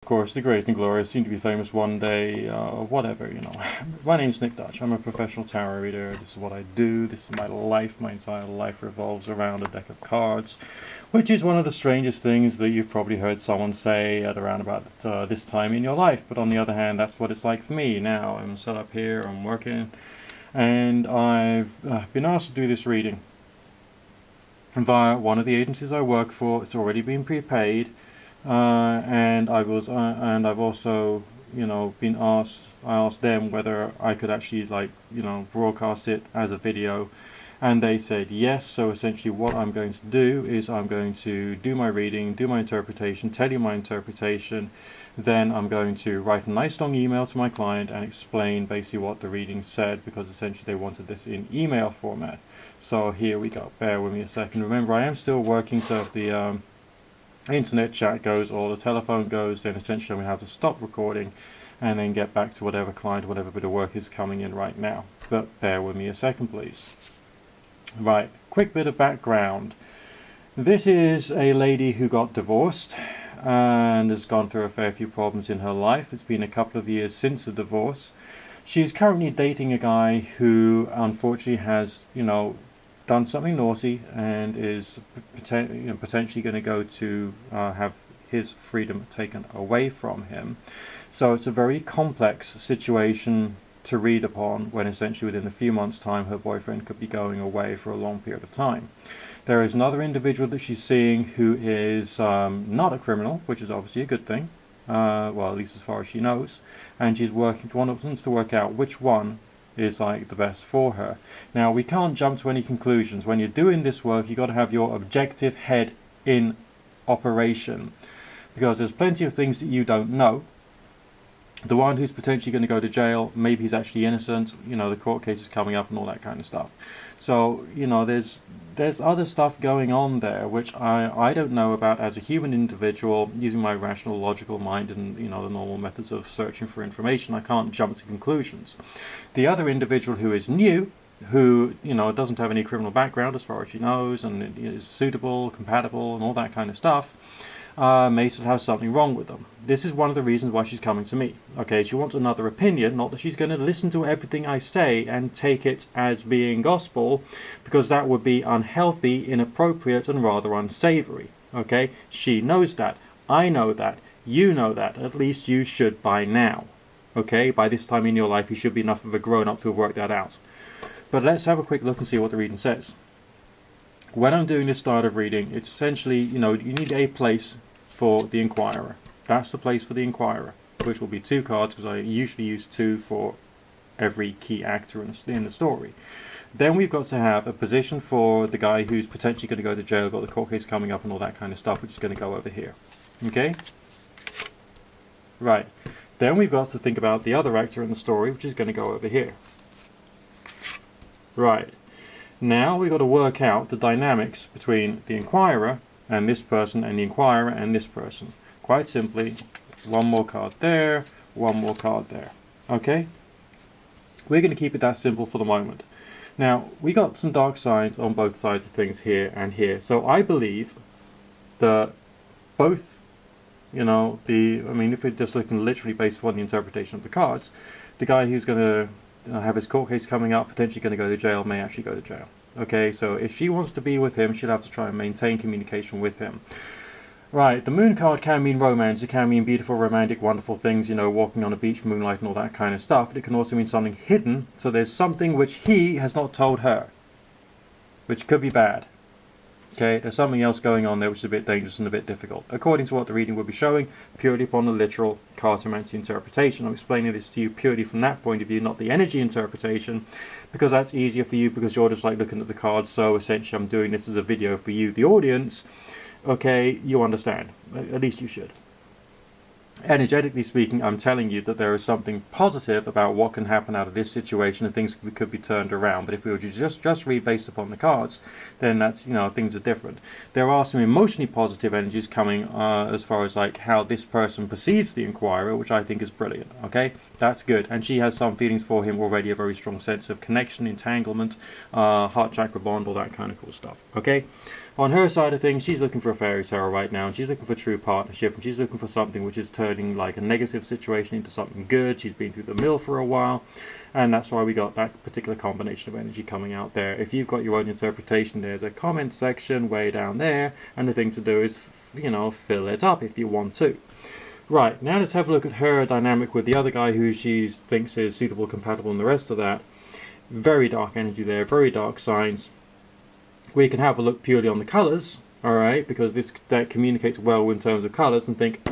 Of course, the great and glorious, seem to be famous one day, whatever, you know. My name's Nick Dutch. I'm a professional tarot reader. This is what I do. This is my life. My entire life revolves around a deck of cards, which is one of the strangest things that you've probably heard someone say at around about this time in your life. But on the other hand, that's what it's like for me now. I'm set up here, I'm working, and I've been asked to do this reading via one of the agencies I work for. It's already been prepaid. And I've also, you know, been asked. I asked them whether I could actually, like, you know, broadcast it as a video, and they said yes. So essentially, what I'm going to do is I'm going to do my reading, do my interpretation, tell you my interpretation. Then I'm going to write a nice long email to my client and explain basically what the reading said, because essentially they wanted this in email format. So here we go. Bear with me a second. Remember, I am still working, so if the internet chat goes or the telephone goes, then essentially we have to stop recording and then get back to whatever client, whatever bit of work is coming in right now. But bear with me a second, please. Right, quick bit of background. This is a lady who got divorced and has gone through a fair few problems in her life. It's been a couple of years since the divorce. She's currently dating a guy who unfortunately has, you know, done something naughty and is potentially going to go to have his freedom taken away from him. So it's a very complex situation to read upon, when essentially within a few months' time her boyfriend could be going away for a long period of time. There is another individual that she's seeing who is not a criminal, which is obviously a good thing, well, at least as far as she knows, and she's wants to work out which one is like the best for her. Now, we can't jump to any conclusions. When you're doing this work, you've got to have your objective head in operation, because there's plenty of things that you don't know. The one who's potentially going to go to jail, maybe he's actually innocent, you know, the court case is coming up and all that kind of stuff. So, you know, there's other stuff going on there which I don't know about as a human individual, using my rational, logical mind and, you know, the normal methods of searching for information. I can't jump to conclusions. The other individual who is new, who, you know, doesn't have any criminal background as far as she knows, and is suitable, compatible, and all that kind of stuff, may still have something wrong with them. This is one of the reasons why she's coming to me. Okay, she wants another opinion, not that she's going to listen to everything I say and take it as being gospel, because that would be unhealthy, inappropriate, and rather unsavory. Okay, she knows that. I know that. You know that. At least you should by now. Okay, by this time in your life you should be enough of a grown-up to have worked that out. But let's have a quick look and see what the reading says. When I'm doing this style of reading, it's essentially, you know, you need a place for the Inquirer. That's the place for the Inquirer, which will be 2 cards, because I usually use 2 for every key actor in the story. Then we've got to have a position for the guy who's potentially going to go to jail, got the court case coming up and all that kind of stuff, which is going to go over here. Okay? Right. Then we've got to think about the other actor in the story, which is going to go over here. Right. Now we've got to work out the dynamics between the Inquirer and this person, and the Inquirer and this person. Quite simply, 1 more card there, 1 more card there. Okay? We're going to keep it that simple for the moment. Now, we got some dark sides on both sides of things here and here. So I believe that both, you know, I mean, if we're just looking literally based upon the interpretation of the cards, the guy who's going to have his court case coming up, potentially going to go to jail, may actually go to jail. Okay, so if she wants to be with him, she'll have to try and maintain communication with him. Right, the moon card can mean romance. It can mean beautiful, romantic, wonderful things, you know, walking on a beach, moonlight, and all that kind of stuff. But it can also mean something hidden, so there's something which he has not told her, which could be bad. Okay, there's something else going on there which is a bit dangerous and a bit difficult, according to what the reading will be showing, purely upon the literal cartomancy interpretation. I'm explaining this to you purely from that point of view, not the energy interpretation, because that's easier for you, because you're just like looking at the cards. So essentially I'm doing this as a video for you, the audience. Okay, you understand. At least you should. Energetically speaking, I'm telling you that there is something positive about what can happen out of this situation, and things could be turned around. But if we were to just read based upon the cards, then that's, you know, things are different. There are some emotionally positive energies coming as far as like how this person perceives the Inquirer, which I think is brilliant. Okay, that's good. And she has some feelings for him already, a very strong sense of connection, entanglement, heart chakra bond, all that kind of cool stuff. Okay, On her side of things, she's looking for a fairy tale right now, and she's looking for true partnership, and she's looking for something which is turning like a negative situation into something good. She's been through the mill for a while, and that's why we got that particular combination of energy coming out there. If you've got your own interpretation, there's a comment section way down there, and the thing to do is, fill it up if you want to. Right, now let's have a look at her dynamic with the other guy who she thinks is suitable, compatible, and the rest of that. Very dark energy there, very dark signs. We can have a look purely on the colours, alright, because this deck communicates well in terms of colours, and think,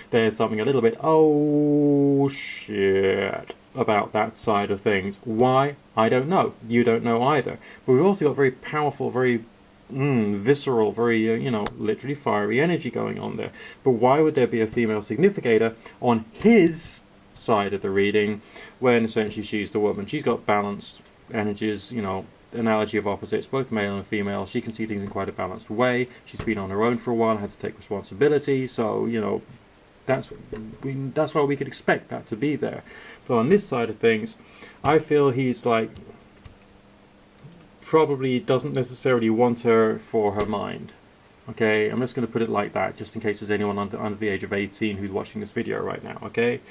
there's something a little bit, oh shit, about that side of things. Why? I don't know. You don't know either. But we've also got very powerful, very visceral, very, literally fiery energy going on there. But why would there be a female significator on his side of the reading when essentially she's the woman? She's got balanced energies, analogy of opposites, both male and female. She can see things in quite a balanced way. She's been on her own for a while, had to take responsibility, so that's why we could expect that to be there. But on this side of things, I feel he's like probably doesn't necessarily want her for her mind. Okay, I'm just going to put it like that, just in case there's anyone under the age of 18 who's watching this video right now. Okay.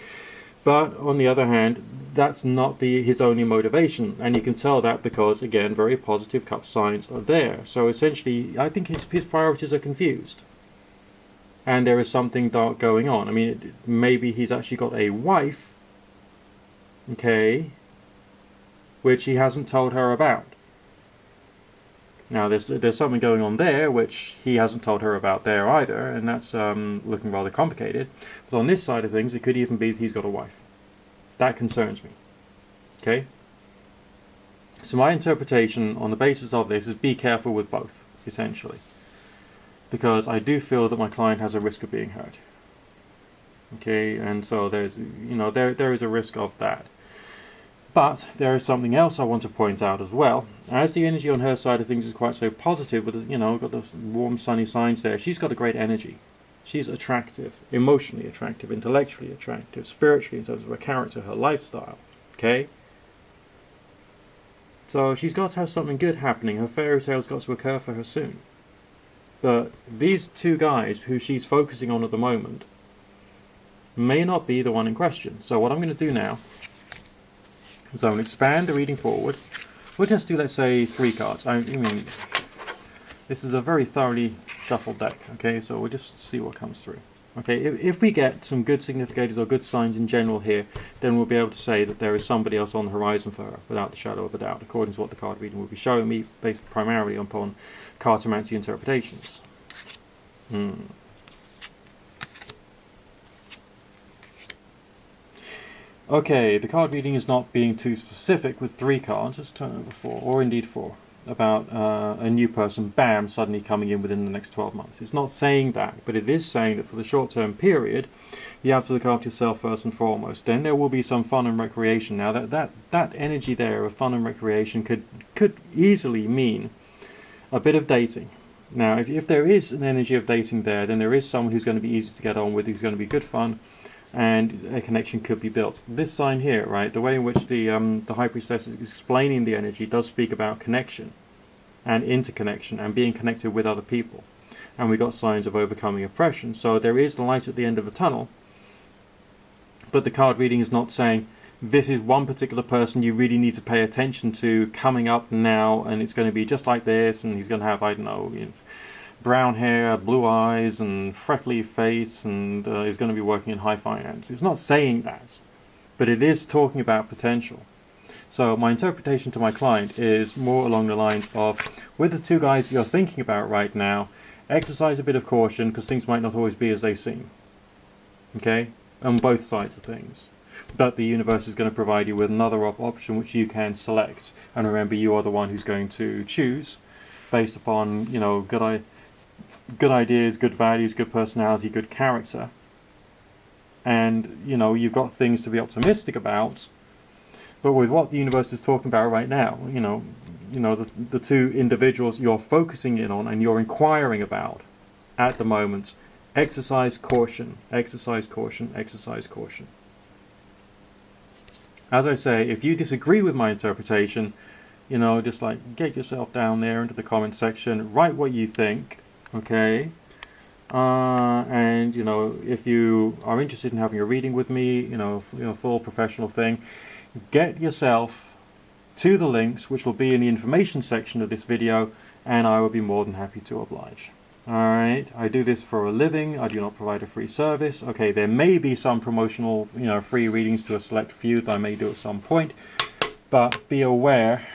But on the other hand, that's not his only motivation, and you can tell that because, again, very positive cup signs are there. So essentially, I think his priorities are confused, and there is something dark going on. I mean, maybe he's actually got a wife, okay, which he hasn't told her about. Now, there's something going on there which he hasn't told her about there either, and that's looking rather complicated. But on this side of things, it could even be that he's got a wife. That concerns me. Okay? So my interpretation on the basis of this is be careful with both, essentially. Because I do feel that my client has a risk of being hurt. Okay, and so there's, there is a risk of that. But there is something else I want to point out as well. As the energy on her side of things is quite so positive, with got those warm sunny signs there, she's got a great energy. She's attractive, emotionally attractive, intellectually attractive, spiritually in terms of her character, her lifestyle. Okay? So she's got to have something good happening. Her fairy tale's got to occur for her soon. But these two guys who she's focusing on at the moment may not be the one in question. So what I'm going to do now is I'm going to expand the reading forward. We'll just do, let's say, 3 cards. I mean, this is a very thoroughly shuffled deck, okay? So we'll just see what comes through. Okay, if we get some good significators or good signs in general here, then we'll be able to say that there is somebody else on the horizon for her, without the shadow of a doubt, according to what the card reading will be showing me, based primarily upon cartomancy interpretations. Okay, the card reading is not being too specific with 3 cards, just turn over 4, or indeed 4, about a new person, bam, suddenly coming in within the next 12 months. It's not saying that, but it is saying that for the short-term period, you have to look after yourself first and foremost. Then there will be some fun and recreation. Now, that energy there of fun and recreation could easily mean a bit of dating. Now, if there is an energy of dating there, then there is someone who's going to be easy to get on with, who's going to be good fun, and a connection could be built. This sign here, right, the way in which the High Priestess is explaining the energy does speak about connection and interconnection and being connected with other people. And we got signs of overcoming oppression. So there is light at the end of the tunnel, but the card reading is not saying this is one particular person you really need to pay attention to coming up now, and it's going to be just like this, and he's going to have, I don't know, brown hair, blue eyes, and freckly face, and is going to be working in high finance. It's not saying that, but it is talking about potential. So my interpretation to my client is more along the lines of, with the 2 guys you're thinking about right now, exercise a bit of caution, because things might not always be as they seem. Okay? On both sides of things. But the universe is going to provide you with another option which you can select. And remember, you are the one who's going to choose based upon, good ideas, good values, good personality, good character. And, you've got things to be optimistic about. But with what the universe is talking about right now, the 2 individuals you're focusing in on and you're inquiring about at the moment, exercise caution, exercise caution, exercise caution. As I say, if you disagree with my interpretation, you know, just like get yourself down there into the comment section, write what you think, okay? And you know, if you are interested in having a reading with me, full professional thing, get yourself to the links which will be in the information section of this video, and I will be more than happy to oblige. Alright, I do this for a living. I do not provide a free service. Okay, there may be some promotional, free readings to a select few that I may do at some point, but be aware,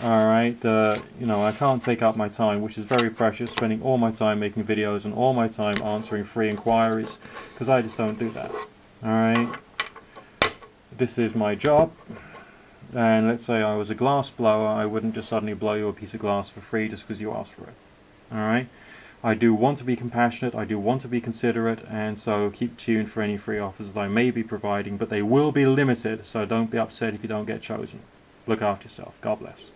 alright, I can't take up my time, which is very precious, spending all my time making videos and all my time answering free inquiries, because I just don't do that. Alright, this is my job, and let's say I was a glass blower, I wouldn't just suddenly blow you a piece of glass for free just because you asked for it. Alright, I do want to be compassionate, I do want to be considerate, and so keep tuned for any free offers that I may be providing, but they will be limited, so don't be upset if you don't get chosen. Look after yourself. God bless.